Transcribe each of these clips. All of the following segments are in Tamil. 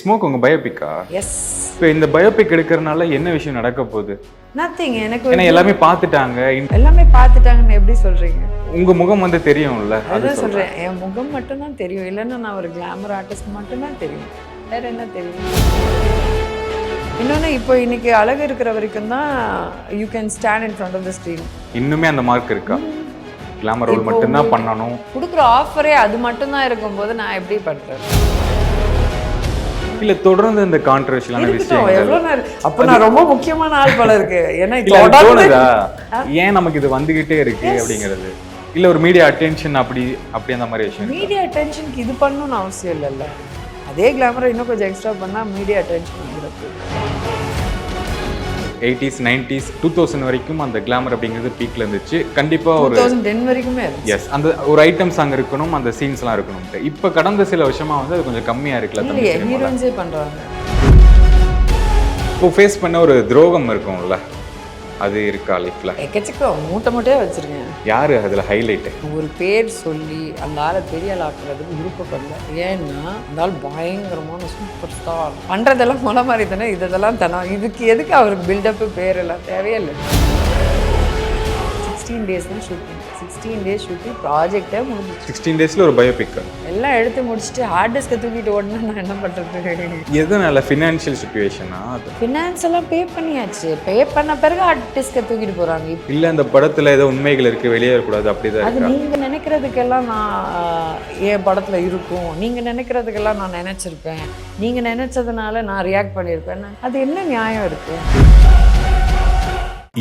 ஸ்மோக் உங்க பயோபிக்கா? எஸ். இப்போ இந்த பயோபிக் எடுக்கிறனால என்ன விஷயம் நடக்க போகுது? நத்திங். எனக்கு ஏன்னா எல்லாமே பார்த்துட்டாங்க. எல்லாமே பார்த்துட்டாங்கன்னு எப்படி சொல்றீங்க? உங்க முகம் வந்து தெரியும்ல, அதான் சொல்றேன். என் முகம் மட்டும்தான் தெரியும், இல்லைன்னா நான் ஒரு கிளாமர் ஆர்டிஸ்ட் மட்டும்தான் தெரியும், வேற என்ன தெரியும்? இன்னொன்று, இப்போ இன்னைக்கு அழகு இருக்கிற வரைக்கும் தான் you can stand in front of the screen. இன்னுமே அந்த மார்க் இருக்கா? கிளாமர் ரோல் மட்டும்தான் பண்ணணும். கொடுக்குற ஆஃபரே அது மட்டும்தான் இருக்கும்போது நான் எப்படி பண்றேன்? இல்ல தொடர்ந்து இந்த கான்ட்ரோவர்ஷியலான விஷயம் எவ்வளோ நேரம்? அப்போ நான் ரொம்ப முக்கியமான ஆள் போல இருக்கு. ஏன்னா தோணுதா ஏன் நமக்கு இது வந்துகிட்டே இருக்கு அப்படிங்கிறது? இல்ல ஒரு மீடியா அட்டென்ஷன் அப்படி அந்த மாதிரி விஷயம்? மீடியா அட்டென்ஷனுக்கு இது பண்ணணும்னு அவசியம் இல்லைல்ல. அதே கிளாமரை இன்னும் கொஞ்சம் எக்ஸ்ட்ரா பண்ணால் மீடியா அட்டென்ஷன் வந்துருக்கு. 80s 90s 2000 வரைக்கும் அந்த கிளாமர் அப்படிங்கிறது பீக்ல இருந்துச்சு. கண்டிப்பா ஒரு 2010 வரைக்குமே இருந்துச்சு. எஸ், அந்த ஒரு ஐட்டம் சாங் இருக்கணும், அந்த சீன்ஸ்லாம் இருக்கணும். இப்போ கடந்த சில வருஷமா வந்து அது கொஞ்சம் கம்மியா இருக்குல்ல. இல்லையே, ஹீரோயின்ஸே பண்றாங்க. இப்போ ஃபேஸ் பண்ண ஒரு துரோகம் இருக்கும்ல, அது இருக்கா லைஃப்ல? எக்கச்சக்கம் மூட்டையா வச்சிருக்கேன். யாரு அதுல ஹைலைட்? ஒரு பேர் சொல்லி அந்த ஆளை பெரிய ஆள் ஆக்குறதுக்கு விருப்பப்படல. ஏன்னா அந்த ஆள் பயங்கரமான சூப்பர் ஸ்டார். பண்றதெல்லாம் மொளை மாதிரி தானே, இதெல்லாம் தானே. இதுக்கு எதுக்கு அவருக்கு பில்டப்பு பேரெல்லாம் தேவையே இல்லை. 16 days தான் ஷூட்டிங். 16 days ஷூட்டிங், ப்ராஜெக்டே முடிஞ்சிச்சு. 16 daysல ஒரு பயோபிக் எல்லாம் எடுத்து முடிச்சுட்டு ஹார்ட் டிஸ்கை தூக்கிட்டு ஓடனா நான் என்ன பண்ணுறது? எதனால? ஃபினான்ஷியல் சிச்சுவேஷனா? ஃபினான்ஸ் எல்லாம் பே பண்ணியாச்சு. பே பண்ண பிறகு ஹார்ட் டிஸ்கை தூக்கிட்டு போகிறாங்க. இல்லை அந்த படத்தில் ஏதோ உண்மைகள் இருக்குது, வெளியே வரக்கூடாது அப்படிதான். அது நீங்கள் நினைக்கிறதுக்கெல்லாம் நான் என் படத்தில் இருக்கும், நீங்கள் நினைக்கிறதுக்கெல்லாம் நான் நினச்சிருப்பேன், நீங்கள் நினச்சதுனால நான் ரியாக்ட் பண்ணியிருப்பேன். அது என்ன நியாயம் இருக்குது?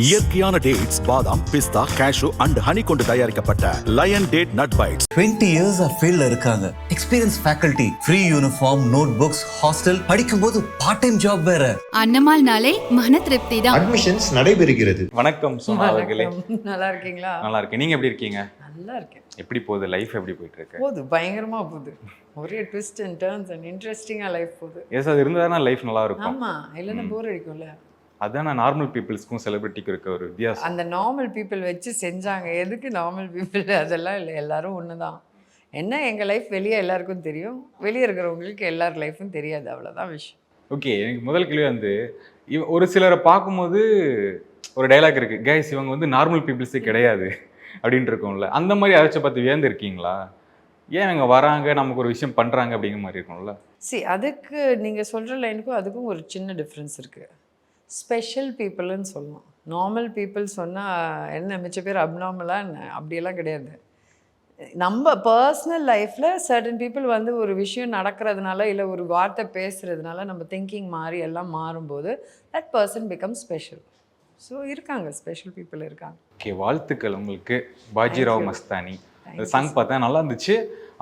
இயற்கையான டேட்ஸ், பாதாம், பிஸ்தா, கேஷ்யூ அண்ட் ஹனி கொண்டு தயாரிக்கப்பட்ட lion date nut bites. 20 years ஃபீல்ட்ல இருக்காங்க. Experience faculty, free uniform, notebooks, hostel, படிக்கும்போது பார்ட் டைம் ஜாப் வேற. அன்னமால் நாளே மன திருப்தி தான். அட்மிஷன்ஸ் நடைபெறுகிறது. வணக்கம் சுமா அவர்களே. நல்லா இருக்கீங்களா? நல்லா இருக்கேன். நீங்க எப்படி இருக்கீங்க? நல்லா இருக்கேன். எப்படி போகுது லைஃப்? எப்படி போயிட்டு இருக்கு? போகுது, பயங்கரமா போகுது. ஒரே ட்விஸ்ட் அண்ட் டர்ன்ஸ் அண்ட் இன்ட்ரெஸ்டிங்கா லைஃப் போகுது. எஸ், அது இருந்தா லைஃப் நல்லா இருக்கும். ஆமா, இல்லைன்னா போர் அடிக்கும்ல. அதான் நார்மல் பீப்புள்ஸ்க்கும் செலிபிரிட்டிக்கும் இருக்க ஒரு வித்தியாசம். அந்த நார்மல் பீப்புள் வச்சு செஞ்சாங்க. எதுக்கு நார்மல் பீப்புள்? அதெல்லாம் இல்லை, எல்லாரும் ஒன்று தான். என்ன, எங்கள் லைஃப் வெளியே எல்லாருக்கும் தெரியும், வெளியே இருக்கிறவங்களுக்கு எல்லார் லைஃப்பும் தெரியாது, அவ்வளோதான் விஷயம். ஓகே, எனக்கு முதல் கேள்வி வந்து ஒரு சிலரை பார்க்கும்போது ஒரு டைலாக் இருக்குது, கைஸ் இவங்க வந்து நார்மல் பீப்புள்ஸே கிடையாது அப்படின்ட்டு இருக்கும்ல. அந்த மாதிரி யாராச்சும் பார்த்து வியந்திருக்கீங்களா? ஏன் இவங்க வராங்க, நமக்கு ஒரு விஷயம் பண்ணுறாங்க அப்படிங்கிற மாதிரி இருக்கும்ல. அதுக்கு நீங்கள் சொல்கிற லைனுக்கும் அதுக்கும் ஒரு சின்ன டிஃப்ரென்ஸ் இருக்குது. ஸ்பெஷல் பீப்புள்னு சொல்லணும். நார்மல் பீப்புள் சொன்னால் என்ன, மிச்ச பேர் அப்நார்மலாக என்ன? அப்படியெல்லாம் கிடையாது. நம்ம பர்சனல் லைஃப்பில் சர்டன் பீப்புள் வந்து ஒரு விஷயம் நடக்கிறதுனால இல்லை ஒரு வார்த்தை பேசுகிறதுனால நம்ம திங்கிங் மாறி எல்லாம் மாறும்போது that person become special. So இருக்காங்க, ஸ்பெஷல் பீப்புள் இருக்காங்க. ஓகே, வாழ்த்துக்கள் உங்களுக்கு. பாஜிராவ் மஸ்தானி சாங் பார்த்தேன், நல்லா இருந்துச்சு.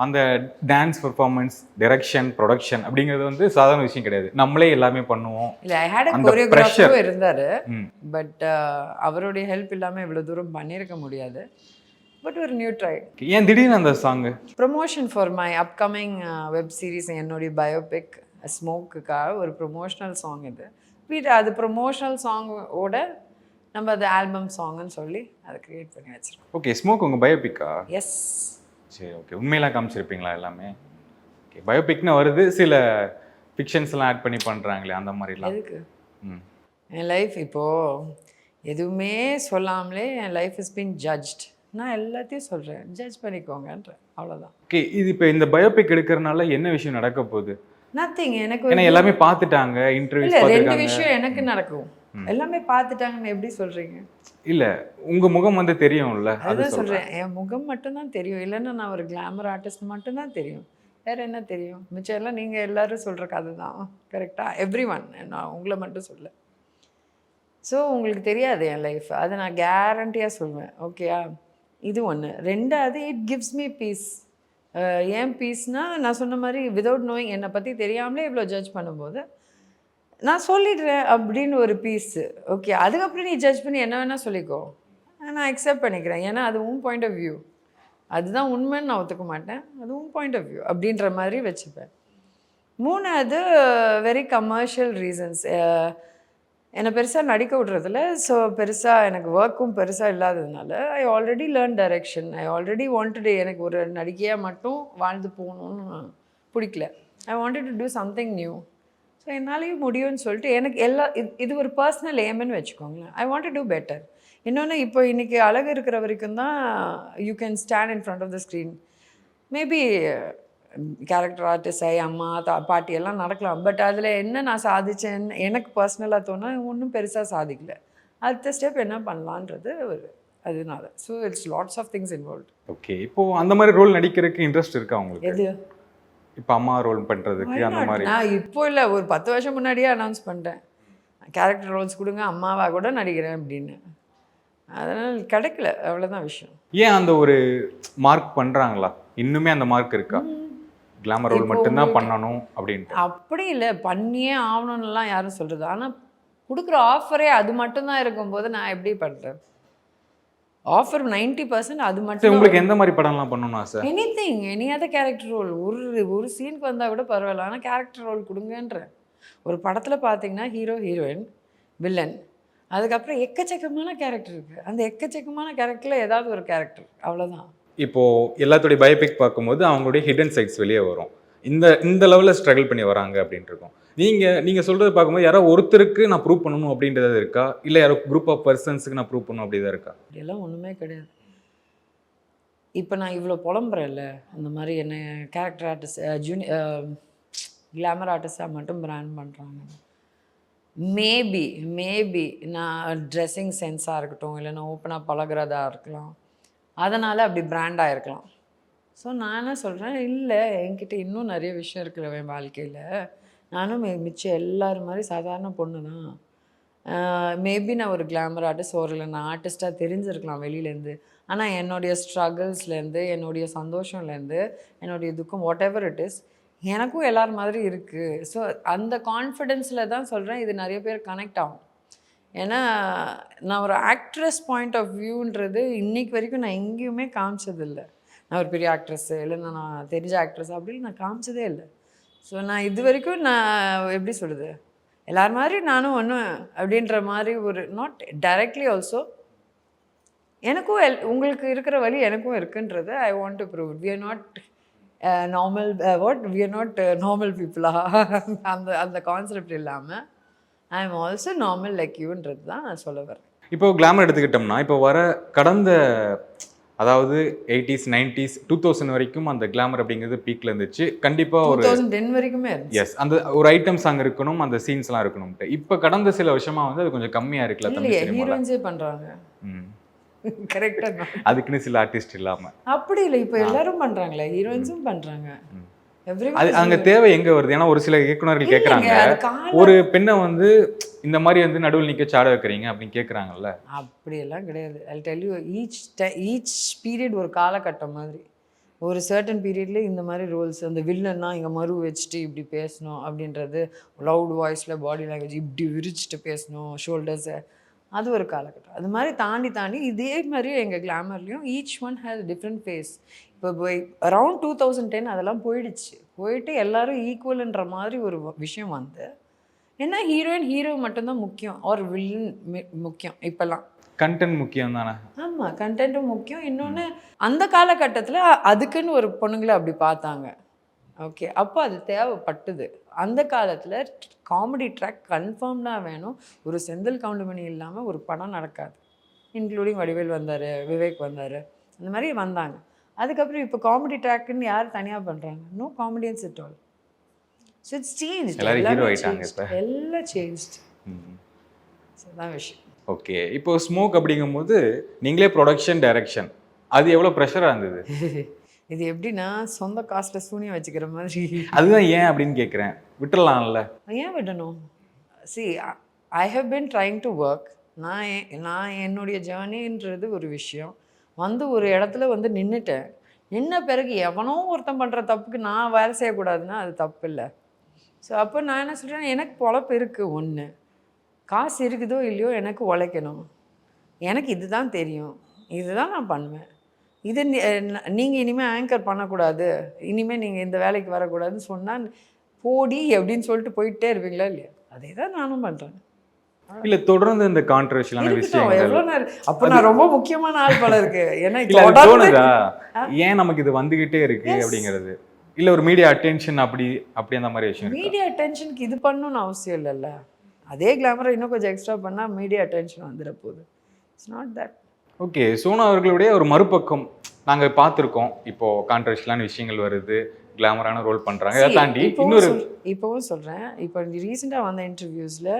அந்த டான்ஸ் பெர்ஃபார்மன்ஸ், டைரக்ஷன், ப்ரொடக்ஷன் அப்படிங்கிறது வந்து சாதாரண விஷயம் கிடையாது. நம்மளே எல்லாமே பண்ணுவோம். இல்லை, ஐ ஹேட் அ கோரியோகிராஃபரும் இருந்தார். பட் அவருடைய ஹெல்ப் இல்லாமல் இவ்வளோ தூரம் பண்ணியிருக்க முடியாது. பட் ஒரு நியூ ட்ரை. ஏன் திடீர்னு அந்த song? Promotion for my upcoming web series, என்னுடைய பயோபிக் ஸ்மோக்குக்காக ஒரு ப்ரொமோஷ்னல் சாங் இது. அது ப்ரொமோஷனல் சாங்கோட நம்ம அது ஆல்பம் சாங்னு சொல்லி அதை க்ரியேட் பண்ணி வச்சுருக்கோம். ஓகே, ஸ்மோக் உங்கள் பயோபிக்கா? எஸ். சரி, ஓகே. உண்மையெல்லாம் காமிச்சிருப்பீங்களா எல்லாமே? ஓகே, பயோபிக்னு வருது, சில ஃபிக்ஷன்ஸ்லாம் ஆட் பண்ணி பண்ணுறாங்களே, அந்த மாதிரிலாம் எதுக்கு? என் லைஃப் இப்போது எதுவுமே சொல்லாமலே என் லைஃப் இஸ் பீன் ஜட்ஜ்ட். நான் எல்லாத்தையும் சொல்கிறேன், ஜட்ஜ் பண்ணிக்கோங்கன்றேன், அவ்வளோதான். ஓகே, இது இப்போ இந்த பயோபிக் எடுக்கிறனால என்ன விஷயம் நடக்க போகுது? நத்திங். எனக்கு ஏன்னா எல்லாமே பார்த்துட்டாங்க, இன்டர்வியூஸ் இல்லை, ரெண்டு பார்த்துட்டாங்க. விஷயம் எனக்கு நடக்கும். எல்லாமே பார்த்துட்டாங்கன்னு எப்படி சொல்கிறீங்க? இல்லை, உங்கள் முகம் வந்து தெரியும்ல, அதுதான் சொல்கிறேன். என் முகம் மட்டும்தான் தெரியும், இல்லைன்னா நான் ஒரு கிளாமர் ஆர்டிஸ்ட் மட்டும்தான் தெரியும், வேறு என்ன தெரியும்? மிச்சம் எல்லாம் நீங்கள் எல்லோரும் சொல்கிற கதை தான். கரெக்டாக? எவ்ரி ஒன், நான் உங்களை மட்டும் சொல்ல. ஸோ உங்களுக்கு தெரியாது என் லைஃப், அதை நான் கேரண்டியாக சொல்லுவேன். ஓகேயா? இது ஒன்று. ரெண்டாவது, இட் கிவ்ஸ் மீ பீஸ். ஏன் பீஸ்னால், நான் சொன்ன மாதிரி விதவுட் நோயிங், என்னை பற்றி தெரியாமலே இவ்வளோ ஜட்ஜ் பண்ணும்போது நான் சொல்லிடுறேன் அப்படின்னு ஒரு பீஸு. ஓகே, அதுக்கப்புறம் நீ ஜட்ஜ் பண்ணி என்ன வேணால் சொல்லிக்கோ, நான் அக்செப்ட் பண்ணிக்கிறேன். ஏன்னா அது உன் பாயிண்ட் ஆஃப் வியூ, அதுதான் உண்மைன்னு நான் ஒத்துக்க மாட்டேன், அது உன் பாயிண்ட் ஆஃப் வியூ அப்படின்ற மாதிரி வச்சுப்பேன். மூணாவது, வெரி கமர்ஷியல் ரீசன்ஸ். என்னை பெருசாக நடிக்க விட்றதில்ல. ஸோ பெருசாக எனக்கு ஒர்க்கும் பெருசாக இல்லாததுனால I already learn direction. I already wanted, எனக்கு ஒரு நடிகையாக மட்டும் வாழ்ந்து போகணுன்னு பிடிக்கல. I wanted to do something new. So என்னாலேயும் முடியும்னு சொல்லிட்டு எனக்கு இது ஒரு பர்சனல் ஏம்னு வச்சுக்கோங்களேன். I want to do better. இன்னொன்று இப்போ இன்றைக்கி அழகு இருக்கிற வரைக்கும் தான் you can stand in front of the screen. Maybe character artist ஆகி அம்மா பாட்டி எல்லாம் நடக்கலாம். பட் அதில் என்ன நான் சாதித்தேன் எனக்கு பர்சனலாக தோணால் ஒன்றும் பெருசாக சாதிக்கல. அடுத்த ஸ்டெப் என்ன பண்ணலான்றது அதனால. So it's lots of things involve. Okay, இப்போது அந்த மாதிரி ரோல் நடிக்கிறதுக்கு இன்ட்ரெஸ்ட் இருக்கா உங்களுக்கு? எது இப்போ அம்மா ரோல் பண்ணுறதுக்கு அந்த மாதிரி? நான் இப்போ இல்லை, ஒரு 10 வருஷம் முன்னாடியே அனௌன்ஸ் பண்ணிட்டேன், கேரக்டர் ரோல்ஸ் கொடுங்க, அம்மாவாக கூட நடிக்கிறேன் அப்படின்னு. அதனால் கிடைக்கல, அவ்வளோதான் விஷயம். ஏன் அந்த ஒரு மார்க் பண்ணுறாங்களா? இன்னுமே அந்த மார்க் இருக்கா? கிளாமர் ரோல் மட்டும்தான் பண்ணணும் அப்படின்ட்டு? அப்படி இல்லை, பண்ணியே ஆகணும்னுலாம் யாரும் சொல்கிறது. ஆனால் கொடுக்குற ஆஃபரே அது மட்டும்தான் இருக்கும்போது நான் எப்படி பண்ணுறேன்? ஆஃபர் 90% அது மட்டும். உங்களுக்கு எந்த மாதிரி படம்லாம் பண்ணணும்னா sir? Anything, any other character role. ஒரு சீனுக்கு வந்தால் கூட பரவாயில்ல, ஆனால் கேரக்டர் ரோல் கொடுங்கன்றேன். ஒரு படத்தில் பார்த்தீங்கன்னா ஹீரோ ஹீரோயின் வில்லன், அதுக்கப்புறம் எக்கச்சக்கமான கேரக்டர் இருக்குது. அந்த எக்கச்சக்கமான கேரக்டரில் ஏதாவது ஒரு கேரக்டர், அவ்வளோதான். இப்போது எல்லாத்துடைய பயோபிக் பார்க்கும்போது அவங்களுடைய ஹிடன் சைட்ஸ் வெளியே வரும். இந்த லெவலில் ஸ்ட்ரகிள் பண்ணி வராங்க அப்படின்ட்டு இருக்கும். நீங்கள் சொல்கிறது பார்க்கும்போது யாரோ ஒருத்தருக்கு நான் ப்ரூவ் பண்ணணும் அப்படின்றது இருக்கா, இல்லை யாரோ குரூப் ஆஃப் பர்சன்ஸுக்கு நான் ப்ரூவ் பண்ணணும் அப்படிதான் இருக்கா? இதெல்லாம் ஒன்றுமே கிடையாது. இப்போ நான் இவ்வளோ புலம்புறேன்ல, அந்த மாதிரி என்ன கேரக்டர் ஆர்டிஸ்ட் கிளாமர் ஆர்டிஸ்டாக மட்டும் பிராண்ட் பண்ணுறாங்க. மேபி நான் ட்ரெஸ்ஸிங் சென்ஸாக இருக்கட்டும், இல்லை நான் ஓப்பனாக பழகிறதா இருக்கலாம், அதனால் அப்படி பிராண்டாக இருக்கலாம். ஸோ நான் என்ன சொல்கிறேன், இல்லை என்கிட்ட இன்னும் நிறைய விஷயம் இருக்குல்ல என் வாழ்க்கையில். நானும் மிச்சம் எல்லோரும் மாதிரி சாதாரண பொண்ணு தான். மேபி நான் ஒரு கிளாமர் ஆர்டிஸ்ட், இல்லை நான் ஆர்டிஸ்ட்டாக தெரிஞ்சிருக்கலாம் வெளியிலேருந்து. ஆனால் என்னுடைய ஸ்ட்ரகிள்ஸ்லேருந்து, என்னுடைய சந்தோஷம்லேருந்து, என்னுடைய துக்கம், வாட் எவர் இட் இஸ், எனக்கும் எல்லார் மாதிரி இருக்குது. ஸோ அந்த கான்ஃபிடென்ஸில் தான் சொல்கிறேன், இது நிறைய பேர் கனெக்ட் ஆகும். ஏன்னா நான் ஒரு ஆக்ட்ரஸ் பாயிண்ட் ஆஃப் வியூன்றது இன்றைக்கி வரைக்கும் நான் எங்கேயுமே காமிச்சதில்லை. நான் ஒரு பெரிய ஆக்ட்ரஸ்ஸு, இல்லைன்னா நான் தெரிஞ்ச ஆக்ட்ரஸ் அப்படின்னு நான் காமிச்சதே இல்லை. ஸோ நான் இது வரைக்கும் நான் எப்படி சொல்கிறது, எல்லார் மாதிரி நானும் ஒன்று அப்படின்ற மாதிரி ஒரு நாட் டைரக்ட்லி ஆல்சோ எனக்கும் உங்களுக்கு இருக்கிற வழி எனக்கும் இருக்குன்றது I want to prove. We are not normal we are not normal பீப்புளா அந்த கான்செப்ட் இல்லாமல் I am also normal like யூன்றது தான் நான் சொல்ல வரேன். இப்போ கிளாமர் எடுத்துக்கிட்டோம்னா, இப்போ வர கடந்த அதாவது 80s 90s 2000 வரைக்கும் அந்த கிளாமர் அப்படிங்கிறது பீக்ல இருந்துச்சு. கண்டிப்பாக ஒரு 2010 வரைக்குமே எஸ், அந்த ஒரு ஐட்டம் சாங் இருக்கணும், அந்த சீன்ஸ்லாம் இருக்கணும்ட்டு. இப்போ கடந்த சில வருஷமா வந்து அது கொஞ்சம் கம்மியாக இருக்குல்ல தமிழ் சினிமாவில். ஹீரோயின்ஸே பண்ணுறாங்க. கரெக்டாக, அதுக்குன்னு சில ஆர்டிஸ்ட் இல்லாமல் அப்படி இல்லை, இப்போ எல்லாரும் பண்ணுறாங்களே, ஹீரோயின்ஸும் பண்ணுறாங்க. அது அங்கே தேவை எங்கே வருது? ஏன்னா ஒரு சில இயக்குனர்கள் கேட்குறாங்க, ஒரு பெண்ணை வந்து இந்த மாதிரி வந்து நடுவில் நிற்க சாட வைக்கிறீங்க அப்படின்னு கேட்குறாங்கல்ல. அப்படியெல்லாம் கிடையாது. I tell you, each period ஒரு காலகட்டம் மாதிரி. ஒரு சர்டன் பீரியட்ல இந்த மாதிரி ரோல்ஸ், அந்த வில்லன்னா இங்கே மறு வச்சுட்டு இப்படி பேசணும் அப்படின்றது, லவுட் வாய்ஸில் பாடி லாங்குவேஜ் இப்படி விரிச்சிட்டு பேசணும், ஷோல்டர்ஸை, அது ஒரு காலகட்டம். அது மாதிரி தாண்டி இதே மாதிரி எங்கள் கிளாமர்லேயும் each one has different face. இப்போ அரவுண்ட் 2010 அதெல்லாம் போயிட்டு எல்லோரும் ஈக்குவல்ன்ற மாதிரி ஒரு விஷயம் வந்து, ஏன்னா ஹீரோ மட்டும்தான் முக்கியம், ஒரு வில்லன் முக்கியம். இப்போல்லாம் கண்டென்ட் முக்கியம் தானே? ஆமாம், கண்டென்ட்டும் முக்கியம். இன்னொன்று அந்த காலகட்டத்தில் அதுக்குன்னு ஒரு பொண்ணுங்களை அப்படி பார்த்தாங்க. ஓகே, அப்போ அது தேவைப்பட்டது. அந்த காலத்தில் காமெடி ட்ராக் கன்ஃபார்ம்டாக வேணும். ஒரு செந்தில் கவுண்டமணி இல்லாமல் ஒரு படம் நடக்காது. இன்க்ளூடிங் வடிவேல் வந்தார், விவேக் வந்தார், அந்த மாதிரி வந்தாங்க. அதுக்கப்புறம் இப்போ காமெடி ட்ராக்குன்னு யார் தனியாக பண்ணுறாங்க? No comedians it all. So it's change, எல்லாம் சேஞ்ச். அதுதான் விஷயம். ஓகே, இப்போ ஸ்மோக் அப்படிங்கும்போது நீங்களே ப்ரொடக்ஷன் டைரக்ஷன், அது எவ்வளோ ப்ரெஷராக இருந்தது? இது எப்படின்னா சொந்த காஸ்ட்டில் சூனியம் வச்சுக்கிற மாதிரி. அதுதான் ஏன் அப்படின்னு கேட்குறேன். விட்டுடலாம்ல? ஏன் விடணும்? See, I have been trying to work. நான் என்னுடைய ஜேர்னின்றது ஒரு விஷயம். வந்து ஒரு இடத்துல வந்து நின்ன பிறகு எவனோ ஒருத்தன் பண்ணுற தப்புக்கு நான் வேலை செய்யக்கூடாதுன்னா அது தப்பு இல்லை. ஸோ அப்போ நான் என்ன சொல்கிறேன், எனக்கு பொழப்பு இருக்குது, ஒன்று காசு இருக்குதோ இல்லையோ எனக்கு உழைக்கணும், எனக்கு இதுதான் தெரியும், இதுதான் நான் பண்ணுவேன். இது நீங்கள் இனிமேல் ஆங்கர் பண்ணக்கூடாது, இனிமேல் நீங்கள் இந்த வேலைக்கு வரக்கூடாதுன்னு சொன்னால் போடி அப்படின்னு சொல்லிட்டு போயிட்டே இருப்பீங்களா இல்லையா? அதே தான் நானும் பண்ணுறேன். இல்லை, தொடர்ந்து இந்த கான்ட்ரவர்ஷியலான விஷயம் எவ்வளோ நேரம். அப்போ நான் ரொம்ப முக்கியமான ஆள் போல இருக்கு. ஏன்னா தோணுதா ஏன் நமக்கு இது வந்துகிட்டே இருக்கு அப்படிங்கிறது? இல்லை ஒரு மீடியா அட்டென்ஷன் அப்படி அந்த மாதிரி விஷயம் இருக்கா? மீடியா அட்டென்ஷனுக்கு இது பண்ணணும்னு அவசியம் இல்லைல்ல. அதே கிளாமரை இன்னும் கொஞ்சம் எக்ஸ்ட்ரா பண்ணால் மீடியா அட்டென்ஷன் வந்துட போகுது. It's not that. Okay, Sona அவர்களுடைய ஒரு மறுபக்கம் நாங்கள் பார்த்துருக்கோம். இப்போ கான்ட்ரவர்ஷியலான விஷயங்கள் வருது, கிளாமரான ரோல் பண்ணுறாங்க. இதை தாண்டி இன்னொரு இப்போவும் சொல்கிறேன், இப்போ ரீசெண்டாக வந்த இன்டர்வியூஸில்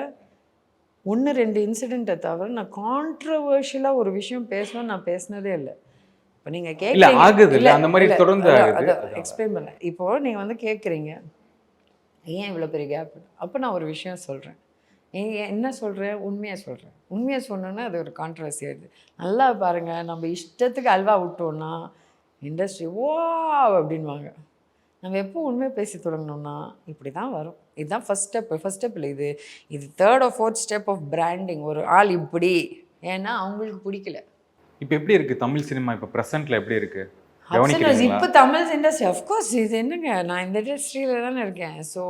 1-2 இன்சிடெண்ட்டை தவிர நான் கான்ட்ரவர்ஷியலாக ஒரு விஷயம் பேசணும்னு நான் பேசினதே இல்லை. இப்போ நீங்கள் இல்லை ஆகுது இல்லை அந்த மாதிரி தொடர்ந்து ஆகுது. எக்ஸ்பிளைன் பண்ண இப்போது நீங்கள் வந்து கேட்குறீங்க ஏன் இவ்வளோ பெரிய கேப். அப்போ நான் ஒரு விஷயம் சொல்கிறேன், என்ன சொல்கிறேன், உண்மையாக சொல்கிறேன். உண்மையாக சொன்னோன்னா அது ஒரு கான்ட்ரவர்சி ஆகிடுது. நல்லா பாருங்கள், நம்ம இஷ்டத்துக்கு அல்வா விட்டோன்னா இண்டஸ்ட்ரி ஓ அப்படின்வாங்க. நம்ம எப்போ உண்மையை பேசி தொடங்கினோம்னா இப்படி தான் வரும். இதுதான் ஃபஸ்ட் ஸ்டெப் இல்லை, இது 3rd or 4th step of branding. ஒரு ஆள் இப்படி ஏன்னா அவங்களுக்கு பிடிக்கல. இப்போ எப்படி இருக்குது தமிழ் சினிமா இப்போ ப்ரெசென்ட்டில் எப்படி இருக்குது? இப்போ தமிழ் இண்டஸ்ட்ரி அஃப்கோர்ஸ் இது என்னங்க, நான் இந்த இண்டஸ்ட்ரியில் தானே இருக்கேன். ஸோ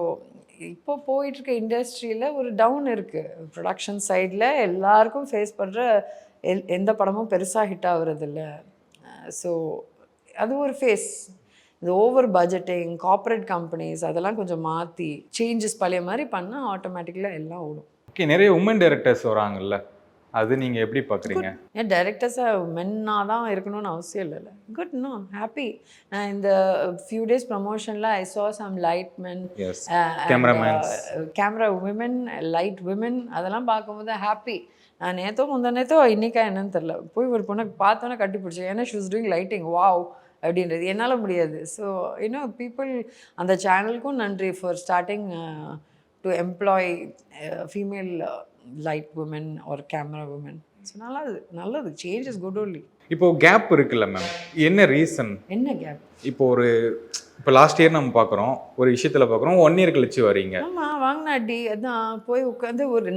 இப்போ போயிட்டுருக்க இண்டஸ்ட்ரியில் ஒரு டவுன் இருக்குது. ப்ரொடக்ஷன் சைடில் எல்லாருக்கும் ஃபேஸ் பண்ணுற எந்த படமும் பெருசாக ஹிட் ஆகுறதில்ல. ஸோ அது ஒரு ஃபேஸ். இது ஓவர் பட்ஜெட்டிங், கார்ப்பரேட் கம்பெனிஸ் அதெல்லாம் கொஞ்சம் மாற்றி சேஞ்சஸ் பழைய மாதிரி பண்ணால் ஆட்டோமேட்டிக்கலாக எல்லாம் ஓடும். ஓகே, நிறைய உமன் டைரக்டர்ஸ் வராங்கல்ல, அது நீங்கள் எப்படி பார்க்குறீங்க? ஏன் டைரக்டர்ஸாக மென்னாக தான் இருக்கணும்னு அவசியம் இல்லைல்ல. Good, no, happy. நான் இந்த ஃபியூ டேஸ் ப்ரமோஷனில் I saw some light men, camera women, light women, அதெல்லாம் பார்க்கும்போது ஹாப்பி. நான் முந்தா இன்னைக்கா என்னன்னு தெரில, போய் ஒரு பொண்ணை பார்த்தோன்னே கட்டி பிடிச்சேன். ஏன்னா ஷூஸ் டூயிங் லைட்டிங், வாவ் அப்படின்றது என்னால் முடியாது. ஸோ பீப்புள் அந்த சேனலுக்கும் நன்றி for starting to employ female light woman ஒரு கேமரா உமன். ஸோ நல்லது சேஞ்ச் இஸ் குட் ஒன்லி. இப்போ கேப் இருக்குல்ல மேம், என்ன ரீசன்? என்ன கேப்? இப்போ லாஸ்ட் இயர் நம்ம பார்க்குறோம், ஒரு விஷயத்தில் பார்க்குறோம், 1 year கழிச்சு வரீங்க. ஆமாம், வாங்கினாட்டி அதான் போய் உட்காந்து ஒரு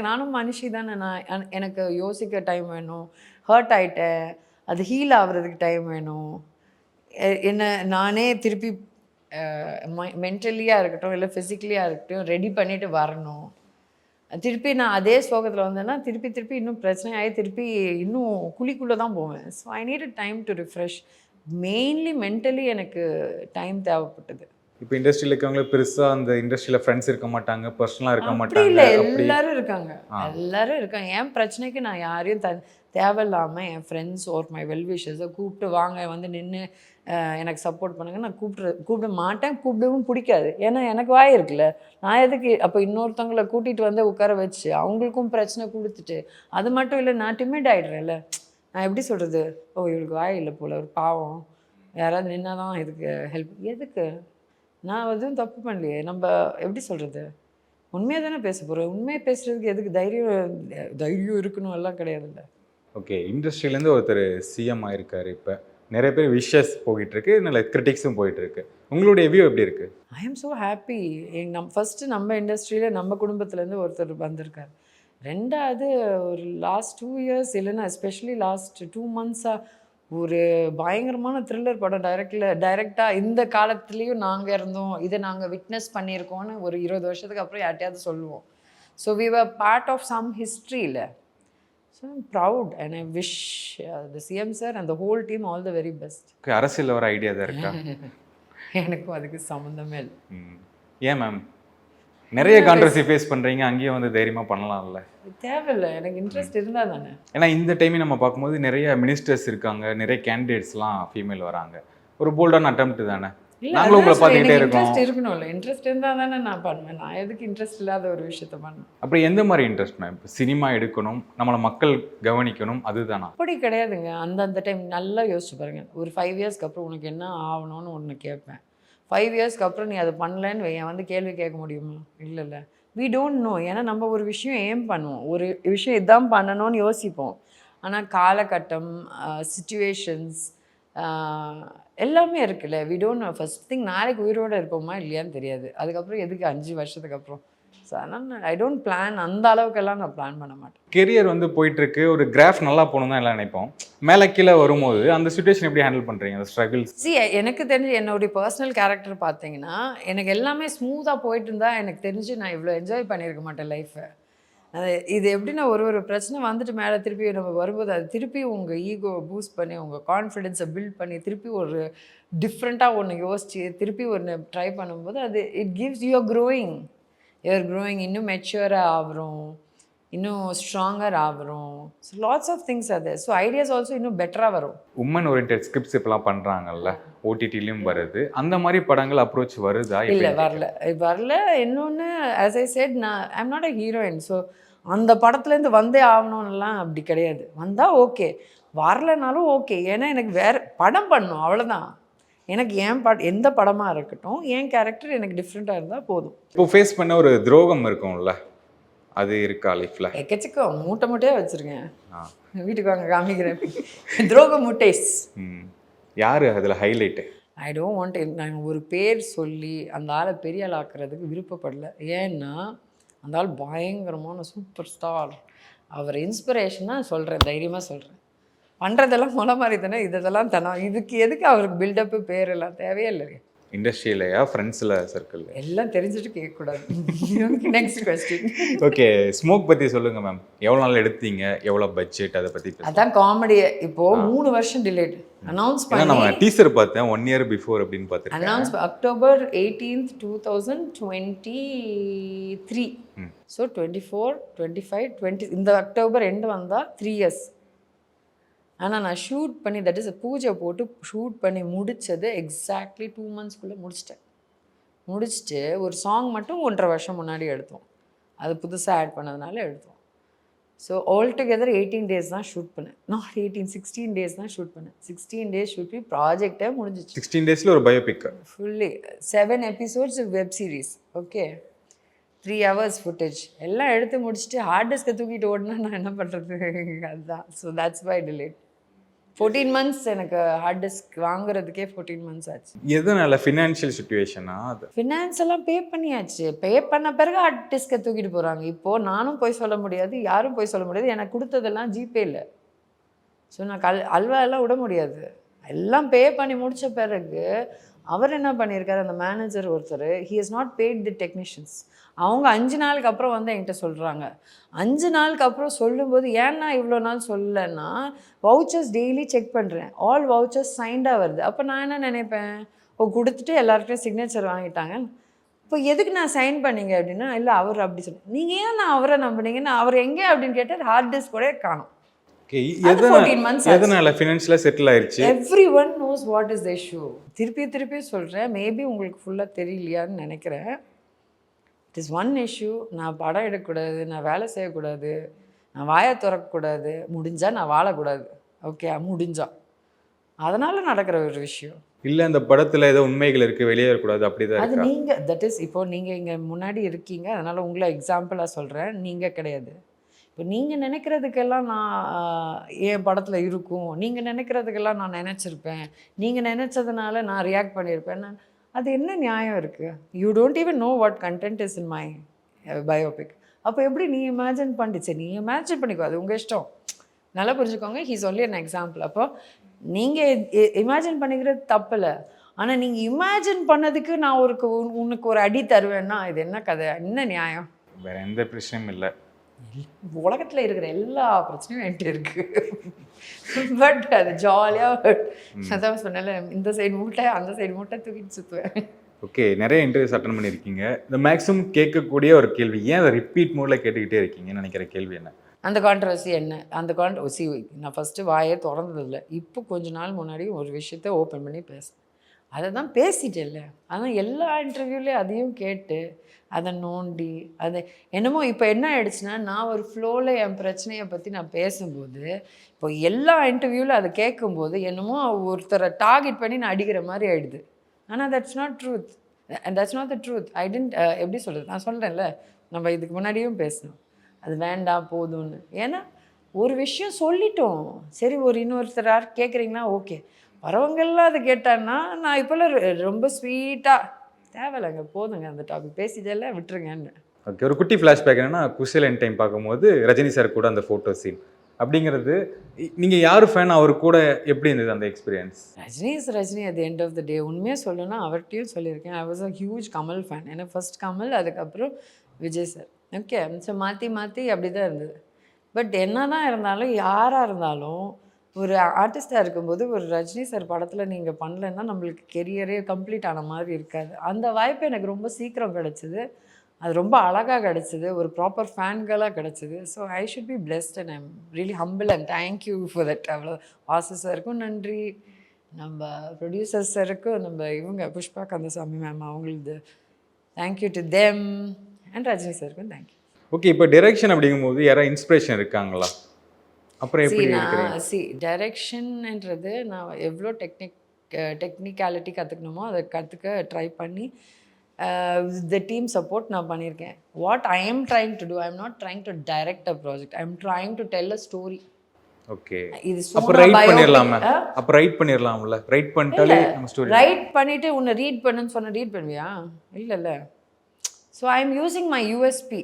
நானும் மனுஷி தானே. எனக்கு யோசிக்க டைம் வேணும். ஹர்ட் ஆகிட்டேன், அது ஹீல் ஆகுறதுக்கு டைம் வேணும். என்ன நானே திருப்பி மென்டலியாக இருக்கட்டும் இல்லை ஃபிசிக்கலியாக இருக்கட்டும் ரெடி பண்ணிவிட்டு வரணும். திருப்பி நான் அதே ஸ்லோகத்தில் வந்தேன்னா திருப்பி இன்னும் பிரச்சனை ஆகி திருப்பி இன்னும் குழிக்குள்ளே தான் போவேன். So I need time to refresh. Mainly mentally எனக்கு டைம் தேவைப்பட்டது. இப்போ இண்டஸ்ட்ரியில் இருக்கவங்களே பெருசாக அந்த இண்டஸ்ட்ரியில் ஃப்ரெண்ட்ஸ் இருக்க மாட்டாங்க, பர்சனலாக இருக்க மாட்டாங்க. இல்லை, எல்லாரும் இருக்காங்க. என் பிரச்சனைக்கு நான் யாரையும் தேவையில்லாமல் என் ஃப்ரெண்ட்ஸ் ஒரு மை வெல்விஷர்ஸை கூப்பிட்டு வாங்க வந்து நின்று எனக்கு சப்போர்ட் பண்ணுங்க நான் கூப்பிட மாட்டேன். கூப்பிடவும் பிடிக்காது. ஏன்னா எனக்கு வாய் இருக்குல்ல, நான் எதுக்கு அப்போ இன்னொருத்தவங்களை கூட்டிகிட்டு வந்து உட்கார வச்சு அவங்களுக்கும் பிரச்சனை கொடுத்துட்டு, அது மட்டும் இல்லை நான் டிமிட் ஆகிடுறேன்ல. நான் எப்படி சொல்கிறது, ஓ இவளுக்கு வாய் இல்லை போல், ஒரு பாவம், யாராவது நின்னா தான் இதுக்கு ஹெல்ப். எதுக்கு? நான் எதுவும் தப்பு பண்ணலையே. நம்ம எப்படி சொல்கிறது, உண்மையாக தானே பேச போகிறோம். உண்மையாக பேசுகிறதுக்கு எதுக்கு தைரியம் இருக்கணும் எல்லாம் கிடையாதுல்ல. ஓகே, இண்டஸ்ட்ரியிலேருந்து ஒருத்தர் சிஎம் ஆயிருக்காரு. இப்போ நிறைய பேர் விஷஸ் போயிட்டுருக்கு, நல்ல கிரிட்டிக்ஸும் போயிட்டுருக்கு. உங்களுடைய வியூ எப்படி இருக்குது? I am so happy. First நம்ம இண்டஸ்ட்ரியில் நம்ம குடும்பத்துலேருந்து ஒருத்தர் வந்திருக்கார். ரெண்டாவது ஒரு லாஸ்ட் 2 years இல்லைன்னா எஸ்பெஷலி லாஸ்ட் 2 months ஒரு பயங்கரமான த்ரில்லர் படம் டைரெக்டாக இந்த காலத்துலேயும் நாங்கள் இருந்தோம், இதை நாங்கள் விட்னஸ் பண்ணியிருக்கோன்னு ஒரு 20 வருஷத்துக்கு அப்புறம் யார்ட்டையாவது சொல்லுவோம். So we were part of some ஹிஸ்ட்ரியில். So I'm proud and I wish the CM sir and the whole team all the very best. அரசியல் வர ஐடியா தான் இருக்கா? எனக்கும் அதுக்கு சம்மந்தமே இல்லை. ஏன் மேம் நிறைய கான்ட்ரவர்சி ஃபேஸ் பண்ணுறீங்க, அங்கேயும் வந்து தைரியமாக பண்ணலாம்ல? தேவையில்லை, எனக்கு இன்ட்ரெஸ்ட் இருந்தால் தானே. ஏன்னா இந்த டைமே நம்ம பார்க்கும்போது நிறைய மினிஸ்டர்ஸ் இருக்காங்க, நிறைய கேண்டிடேட்ஸ்லாம் ஃபீமேல் வராங்க. ஒரு போல்டான அட்டெம்ப்ட் தானே. நாங்களும் உங்களை பார்த்துக்கிட்டே இருக்கோம். இன்ட்ரெஸ்ட் இருக்கணும்ல, இன்ட்ரெஸ்ட் இருந்தால் தானே நான் பண்ணுவேன். நான் எதுக்கு இன்ட்ரெஸ்ட் இல்லாத ஒரு விஷயத்த பண்ணுவேன்? அப்படி எந்த மாதிரி இன்ட்ரெஸ்ட் மேம்? இப்போ சினிமா எடுக்கணும், நம்மளை மக்கள் கவனிக்கணும், அதுதானா? அப்படி கிடையாதுங்க. அந்தந்த டைம் நல்லா யோசிச்சு பாருங்க. ஒரு 5 yearsக்கு அப்புறம் உனக்கு என்ன ஆகணும்னு ஒன்று கேட்பேன். 5 yearsக்கு அப்புறம் நீ அதை பண்ணலன்னு என் வந்து கேள்வி கேட்க முடியுமா? இல்லைல்ல. We don't know. ஏன்னா நம்ம ஒரு விஷயம் ஏம் பண்ணுவோம், ஒரு விஷயம் இதான் பண்ணணும்னு யோசிப்போம். ஆனால் காலகட்டம், சிச்சுவேஷன்ஸ் எல்லாமே இருக்குல்ல. We don't know. First thing நாளைக்கு உயிரோடு இருப்போமா இல்லையான்னு தெரியாது. அதுக்கப்புறம் எதுக்கு 5 வருஷத்துக்கு அப்புறம்? ஸோ அதனால் ஐ டோன்ட் பிளான். அந்த அளவுக்கெல்லாம் நான் பிளான் பண்ண மாட்டேன். கெரியர் வந்து போயிட்டுருக்கு, ஒரு கிராஃப் நல்லா போகணும் தான் எல்லாம் நினைப்போம். மேலே கீழே வரும்போது அந்த சுச்சுவேஷன் எப்படி ஹேண்டில் பண்ணுறீங்க, அந்த ஸ்ட்ரகிள்ஸ்? எனக்கு தெரிஞ்சு என்னுடைய பர்சனல் கேரக்டர் பார்த்தீங்கன்னா எனக்கு எல்லாமே ஸ்மூத்தாக போயிட்டு இருந்தால் எனக்கு தெரிஞ்சு நான் இவ்வளோ என்ஜாய் பண்ணியிருக்க மாட்டேன் லைஃப்பை. இது எப்படின்னா ஒரு பிரச்சனை வந்துட்டு மேலே திருப்பி நம்ம வரும்போது அது திருப்பி உங்கள் ஈகோ பூஸ்ட் பண்ணி உங்கள் கான்ஃபிடென்ஸை பில்ட் பண்ணி திருப்பி ஒரு டிஃப்ரெண்ட்டாக ஒன்று யோசிச்சு திருப்பி ஒன்று ட்ரை பண்ணும்போது அது இட் கிவ்ஸ் யூஆர் க்ரோயிங் இன்னும் மெச்சூராக ஆகிறோம், இன்னும் ஸ்ட்ராங்கர் ஆகிறோம். ஸோ லாட்ஸ் ஆஃப் திங்ஸ் அது. ஸோ ஐடியாஸ் ஆல்சோ இன்னும் பெட்டராக வரும். உமன் ஓரியன்டட் ஸ்கிரிப்ட்ஸ் இப்பெல்லாம் பண்ணுறாங்கல்ல, ஓடிடிலையும் வருது, அந்த மாதிரி படங்கள் அப்ரோச் வருதா? இல்லை வரல. இன்னொன்று ஆஸ் ஐ செட், நான் I'm not a heroine. So அந்த படத்துலேருந்து வந்தே ஆகணும்லாம் அப்படி கிடையாது. வந்தால் ஓகே, வரலனாலும் ஓகே. ஏன்னா எனக்கு வேறு படம் பண்ணணும், அவ்வளோதான். எனக்கு எந்த படமாக இருக்கட்டும், என் கேரக்டர் எனக்கு டிஃப்ரெண்ட்டாக இருந்தால் போதும். இப்போ ஃபேஸ் பண்ண ஒரு துரோகம் இருக்கும்ல, அது இருக்கா லைஃப்பில்? எக்கச்சக்கம் மூட்டையாக வச்சுருக்கேன். வீட்டுக்கு வாங்க காமிக்கிறேன். துரோக மூட்டைஸ். யார் அதில் ஹைலைட்டு? I don't want. நாங்கள் ஒரு பேர் சொல்லி அந்த ஆளை பெரிய ஆள் ஆக்குறதுக்கு விருப்பப்படல. ஏன்னா அந்த ஆள் பயங்கரமான சூப்பர் ஸ்டார். அவர் இன்ஸ்பிரேஷனாக சொல்கிறேன், தைரியமாக சொல்கிறேன். பண்ணுறதெல்லாம் மொளை மாதிரி தானே, இதெல்லாம் தானே. இதுக்கு எதுக்கு அவருக்கு பில்டப்பு பேரெல்லாம் தேவையே இல்லை. இண்டஸ்ட்ரியிலையா, ஃப்ரெண்ட்ஸில், சர்க்கிள்? எல்லாம் தெரிஞ்சுட்டு கேட்கக்கூடாது. Next question. ஓகே, ஸ்மோக் பற்றி சொல்லுங்கள் மேம். எவ்வளோ நாள் எடுத்தீங்க, எவ்வளோ பட்ஜெட், அதை பற்றி? அதான் காமெடியே. இப்போது 3 வருஷம் டிலேட் அனௌன்ஸ் பண்ணி. நான் டீசர் பார்த்தேன் 1 year பிஃபோர் அப்படின்னு பார்த்துருக்கேன். Announce October 18th 2023. ஸோ 24, 25, 20 இந்த அக்டோபர் எண்டு வந்தால் 3 years. ஆனால் நான் ஷூட் பண்ணி, தட் இஸ் பூஜை போட்டு ஷூட் பண்ணி முடித்தது எக்ஸாக்ட்லி 2 monthsக்குள்ளே முடிச்சுட்டு ஒரு சாங் மட்டும் 1.5 வருஷம் முன்னாடி எடுத்தோம். அது புதுசாக ஆட் பண்ணதுனால எடுத்தோம். ஸோ ஆல் டுகெதர் 18 days தான் ஷூட் பண்ணேன். நாட் 18, 16 days தான் ஷூட் பண்ணேன். 16 days ஷூட் பண்ணி ப்ராஜெக்டே முடிஞ்சிச்சு. 16 daysல ஒரு biopic fully 7 episodes web series. Okay, 3 hours footage எல்லாம் எடுத்து முடிச்சுட்டு ஹார்ட் டிஸ்கை தூக்கிட்டு ஓடினா நான் என்ன பண்ணுறது? அதுதான். So that's why delayed. 14 months எனக்கு ஹார்ட் டிஸ்க் வாங்குறதுக்கே 14 months ஆச்சு. எதனால? ஃபினான்ஷியல் சுச்சுவேஷனா? அது ஃபினான்ஸ் எல்லாம் பே பண்ணியாச்சு. பே பண்ண பிறகு ஹார்ட் டிஸ்கை தூக்கிட்டு போகிறாங்க. இப்போது நானும் போய் சொல்ல முடியாது, யாரும் போய் சொல்ல முடியாது. எனக்கு கொடுத்ததெல்லாம் ஜிபே இல்லை. ஸோ நான் அல்வா எல்லாம் விட முடியாது. எல்லாம் பே பண்ணி முடித்த பிறகு அவர் என்ன பண்ணியிருக்காரு, அந்த மேனேஜர் ஒருத்தர், he has not paid the technicians. அவங்க 5 நாளுக்கு அப்புறம் வந்து என்கிட்ட சொல்கிறாங்க. 5 நாளுக்கு அப்புறம் சொல்லும்போது ஏன்னா இவ்வளோ நாள் சொல்லலைன்னா, வவுச்சர்ஸ் டெய்லி செக் பண்ணுறேன், ஆல் வவுச்சர்ஸ் சைண்டாக வருது. அப்போ நான் என்ன நினைப்பேன், கொடுத்துட்டு எல்லாருக்கிட்டையும் சிக்னேச்சர் வாங்கிட்டாங்க, இப்போ எதுக்கு நான் சைன் பண்ணீங்க அப்படின்னா, இல்லை அவர் அப்படி சொன்னேன். நீங்கள் ஏன் நான் அவரை நம்பினீங்கன்னா, அவர் எங்கே அப்படின்னு கேட்டால் ஹார்ட் டிஸ்க் கூட காணும். எதனால ஃபினான்ஷியலா செட்டில் ஆயிருச்சு? Everyone knows what is the issue. திருப்பி சொல்கிறேன், மேபி உங்களுக்கு ஃபுல்லாக தெரியலையான்னு நினைக்கிறேன். It is one issue. நான் படம் எடுக்கக்கூடாது, நான் வேலை செய்யக்கூடாது, நான் வாயை திறக்கக்கூடாது, முடிஞ்சால் நான் வாழக்கூடாது. ஓகே, முடிஞ்சா அதனால் நடக்கிற ஒரு விஷயம் இல்லை. அந்த படத்தில் ஏதோ உண்மைகள் இருக்குது, வெளியே வரக்கூடாது, அப்படி தான் அது. நீங்கள் தட் இஸ், இப்போது நீங்கள் இங்கே முன்னாடி இருக்கீங்க, அதனால் உங்களை எக்ஸாம்பிளாக சொல்கிறேன். நீங்கள் கிடையாது. இப்போ நீங்கள் நினைக்கிறதுக்கெல்லாம் நான் என் படத்தில் இருக்கும், நீங்கள் நினைக்கிறதுக்கெல்லாம் நான் நினச்சிருப்பேன், நீங்கள் நினச்சதுனால நான் ரியாக்ட் பண்ணியிருப்பேன். அது என்ன நியாயம் இருக்குது? You don't even know what content is in my biopic. அப்போ எப்படி நீ இமேஜின் பண்ணிச்சு? நீ இமேஜின் பண்ணிக்கோ, அது உங்கள் இஷ்டம். நல்லா புரிஞ்சுக்கோங்க. He's only an example. அப்போ நீங்கள் இமேஜின் பண்ணிக்கிறது தப்பில்லை. ஆனால் நீங்கள் இமேஜின் பண்ணதுக்கு நான் உனக்கு ஒரு அடி தருவேன்னா இது என்ன கதை, என்ன நியாயம்? வேற எந்த பிரச்சனையும் இல்லை. உலகத்தில் இருக்கிற எல்லா பிரச்சனையும் என்கிட்ட இருக்குது. பட் அது ஜாலியாக, அதான் சொன்னல, இந்த சைடு மூட்டை அந்த சைடு மூட்டை தூக்கிட்டு சுற்றுவேன். ஓகே, நிறைய இன்டர்வியூஸ் அட்டன் பண்ணியிருக்கீங்க. இந்த மேக்ஸிமம் கேட்கக்கூடிய ஒரு கேள்வி, ஏன் அதை ரிப்பீட் மோடில் கேட்டுக்கிட்டே இருக்கீங்கன்னு நினைக்கிற கேள்வி என்ன? அந்த கான்ட்ரவர்சி என்ன? அந்த கான்ட்ரவர்சி நான் ஃபஸ்ட்டு வாயே திறந்ததில்லை. இப்போ கொஞ்ச நாள் முன்னாடி ஒரு விஷயத்த ஓப்பன் பண்ணி பேசுகிறேன். அதை தான் பேசிட்டேன்ல. ஆனால் எல்லா இன்டர்வியூலேயும் அதையும் கேட்டு அதை நோண்டி அதை என்னமோ இப்போ என்ன ஆயிடுச்சுன்னா, நான் ஒரு ஃப்ளோவில் என் பிரச்சனையை பற்றி நான் பேசும்போது, இப்போ எல்லா இன்டர்வியூவில் அதை கேட்கும்போது என்னமோ ஒருத்தரை டார்கெட் பண்ணி நான் அடிக்கிற மாதிரி ஆகிடுது. ஆனால் that's not truth. That's not the truth. I tend எப்படி சொல்கிறது, நான் சொல்கிறேன்ல, நம்ம இதுக்கு முன்னாடியும் பேசணும், அது வேண்டாம் போதும்னு. ஏன்னா ஒரு விஷயம் சொல்லிட்டோம், சரி ஒரு இன்னொருத்தர் கேட்குறீங்கன்னா ஓகே, வரவங்கெல்லாம் அதை கேட்டான்னா நான் இப்போல்லாம் ரொம்ப ஸ்வீட்டாக தேவையில்லைங்க, போதுங்க அந்த டாபிக் பேசிட்டெல்லாம் விட்டுருங்கன்னு. ஓகே, ஒரு குட்டி ஃப்ளாஷ்பேக் என்னன்னா, குஷியல் என் டைம் பார்க்கும்போது ரஜினி சார் கூட அந்த ஃபோட்டோ சீன் அப்படிங்கிறது, நீங்கள் யார் ஃபேன், அவர் கூட எப்படி இருந்தது அந்த experience? Rajini at the end of the day உண்மையாக சொல்லணும்னா அவர்கிட்டையும் சொல்லியிருக்கேன், I was a huge Kamal fan. எனக்கு ஃபர்ஸ்ட் கமல், அதுக்கப்புறம் விஜய் சார். ஓகே. ஸோ மாற்றி மாற்றி அப்படி தான் இருந்தது. பட் என்ன தான் இருந்தாலும் யாராக இருந்தாலும் ஒரு ஆர்டிஸ்டாக இருக்கும்போது ஒரு ரஜினி சார் படத்தில் நீங்கள் பண்ணலைன்னா நம்மளுக்கு கெரியரே கம்ப்ளீட் ஆன மாதிரி இருக்காது. அந்த வாய்ப்பு எனக்கு ரொம்ப சீக்கிரம் கிடச்சிது. அது ரொம்ப அழகாக கிடச்சிது. ஒரு ப்ராப்பர் ஃபேன்களாக கிடச்சிது. So I should be blessed and I'm really humble and thank you for that. அவ்வளோ வாசு சாருக்கும் நன்றி, நம்ம ப்ரொடியூசர் சாருக்கும், நம்ம இவங்க புஷ்பா கந்தசாமி மேம் அவங்களது thank you to them, and Rajini சாருக்கும் தேங்க்யூ. ஓகே, இப்போ டைரக்ஷன் அப்படிங்கும்போது யாராவது இன்ஸ்பிரேஷன் இருக்காங்களா? அப்புறம் எப்படி இருக்கிறீங்க? டைரக்ஷன்ன்றது நான் எவ்வளோ டெக்னிக்காலிட்டி கற்றுக்கணுமோ அதை கற்றுக்க ட்ரை பண்ணி த டீம் சப்போர்ட் நான் பண்ணியிருக்கேன். What I am trying to do, I am not trying to direct a project, I am trying to tell a story. Okay, இது அப்ப ரைட் பண்ணிரலாமா? அப்ப ரைட் பண்ணிரலாம்ல? ரைட் பண்ணிட்டாலே நம்ம ஸ்டோரி ரைட் பண்ணிட்டு உன்னை ரீட் பண்ணுன்னு சொன்ன ரீட் பண்ணுவியா? இல்லைல்ல. So I am using my USB.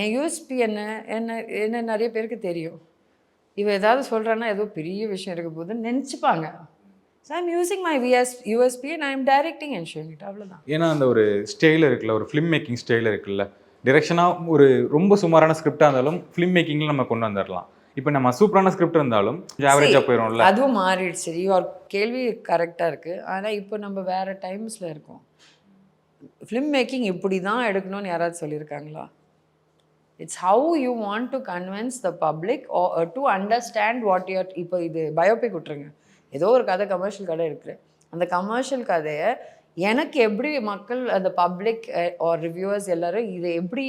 N USB என்ன நிறைய பேருக்கு தெரியும். இவ ஏதாவது சொல்கிறேன்னா ஏதோ பெரிய விஷயம் இருக்க போதுன்னு நினச்சிப்பாங்க. So I am using my USB and I am directing and showing it. அவ்வளோதான். ஏன்னா அந்த ஒரு ஸ்டைல் இருக்குல்ல, ஒரு ஃபிலிம் மேக்கிங் ஸ்டைல் இருக்குல்ல, டிரெக்ஷனாக ஒரு ரொம்ப சுமாரான ஸ்கிரிப்டாக இருந்தாலும் ஃபிலிம் மேக்கிங்கில் நம்ம கொண்டு வந்துடலாம். இப்போ நம்ம சூப்பரான ஸ்கிரிப்ட் இருந்தாலும் ஆவரேஜாக போயிடும்ல. அதுவும் மாறிடுச்சு. யுவர் கேள்வி கரெக்டாக இருக்குது. ஆனால் இப்போ நம்ம வேறு டைம்ஸில் இருக்கோம். ஃபிலிம் மேக்கிங் இப்படி தான் எடுக்கணும்னு யாராவது சொல்லியிருக்காங்களா? It's how you want to convince the public to understand what you're. இப்போ இது பயோபிக் விட்டுருங்க, ஏதோ ஒரு கதை கமர்ஷியல் கதை இருக்குது. அந்த கமர்ஷியல் கதையை எனக்கு எப்படி மக்கள், அந்த பப்ளிக் ஆர் ரிவ்யூவர்ஸ் எல்லோரும் இதை எப்படி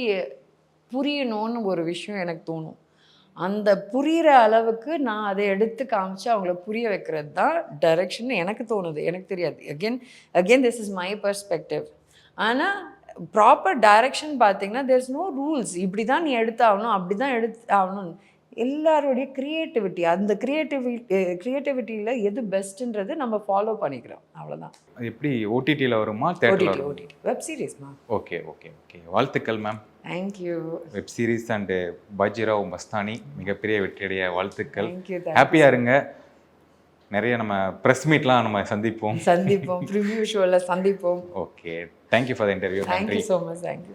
புரியணும்னு ஒரு விஷயம் எனக்கு தோணும். அந்த புரிகிற அளவுக்கு நான் அதை எடுத்து காமிச்சு அவங்கள புரிய வைக்கிறது தான் டைரக்ஷன் எனக்கு தோணுது. எனக்கு தெரியாது. Again this is my perspective. ஆனால் ப்ராப்பர் டைரக்ஷன் பார்த்தீங்கன்னா தேர் இஸ் நோ ரூல்ஸ். இப்படி தான் நீ எடுத்தாகணும், அப்படி தான் எடுத்தாகணும். எல்லாருடைய க்ரியேட்டிவிட்டி, அந்த க்ரியேட்டிவிட்டியில் எது பெஸ்ட்டுன்றது நம்ம ஃபாலோ பண்ணிக்கிறோம். அவ்வளோதான். அது எப்படி ஓடிடியில் வருமா, தேட்டரில்? ஓடிடி வெப் சீரிஸ்மா. ஓகே ஓகே ஓகே, வாழ்த்துக்கள் ma'am. Thank you. Web series and Bajirao Mastani மிகப்பெரிய வெற்றியடைய வாழ்த்துக்கள். தேங்க்யூ. ஹாப்பியாக இருங்க. நிறைய நம்ம ப்ரெஸ் மீட்லாம் நம்ம சந்திப்போம். ப்ரிவ்யூ ஷோவில் சந்திப்போம். Okay, thank you for the interview. Thank you so much. Thank you.